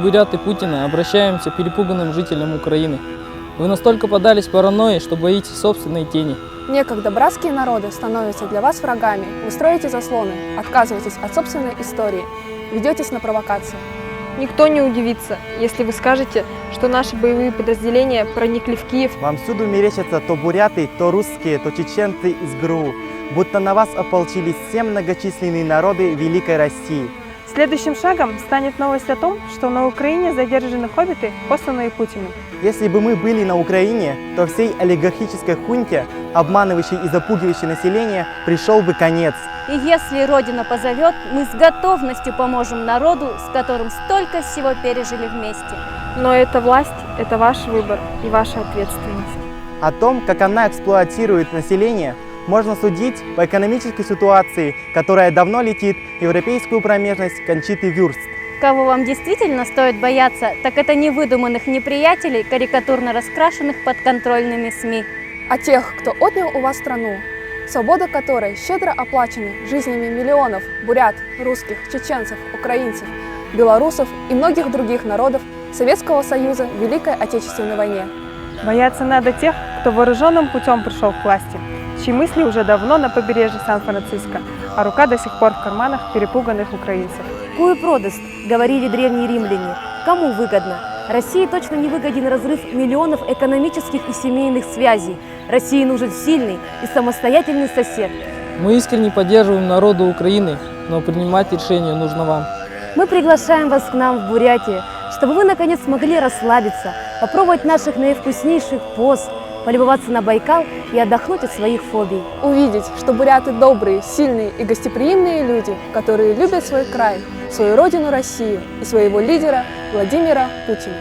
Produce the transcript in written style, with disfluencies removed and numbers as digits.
буряты Путина обращаемся к перепуганным жителям Украины. Вы настолько поддались паранойи, что боитесь собственной тени. Некогда братские народы становятся для вас врагами. Вы строите заслоны, отказываетесь от собственной истории, ведетесь на провокации. Никто не удивится, если вы скажете, что наши боевые подразделения проникли в Киев. Вам всюду мерещатся то буряты, то русские, то чеченцы из ГРУ, будто на вас ополчились все многочисленные народы Великой России. Следующим шагом станет новость о том, что на Украине задержаны хоббиты, посланные Путиным. Если бы мы были на Украине, то всей олигархической хунте, обманывающей и запугивающей население, пришел бы конец. И если Родина позовет, мы с готовностью поможем народу, с которым столько всего пережили вместе. Но эта власть – это ваш выбор и ваша ответственность. О том, как она эксплуатирует население, можно судить по экономической ситуации, которая давно летит в европейскую промежность Кончиты Вюрст. Кого вам действительно стоит бояться, так это невыдуманных неприятелей, карикатурно раскрашенных подконтрольными СМИ. А тех, кто отнял у вас страну, свобода которой щедро оплачена жизнями миллионов бурят, русских, чеченцев, украинцев, белорусов и многих других народов Советского Союза в Великой Отечественной войне. Бояться надо тех, кто вооруженным путем пришел к власти, чьи мысли уже давно на побережье Сан-Франциско, а рука до сих пор в карманах перепуганных украинцев. «Куй продаст», говорили древние римляне. Кому выгодно? России точно не выгоден разрыв миллионов экономических и семейных связей. России нужен сильный и самостоятельный сосед. Мы искренне поддерживаем народу Украины, но принимать решение нужно вам. Мы приглашаем вас к нам в Бурятию, чтобы вы наконец смогли расслабиться, попробовать наших наивкуснейших поз, полюбоваться на Байкал и отдохнуть от своих фобий. Увидеть, что буряты добрые, сильные и гостеприимные люди, которые любят свой край, свою родину Россию и своего лидера Владимира Путина.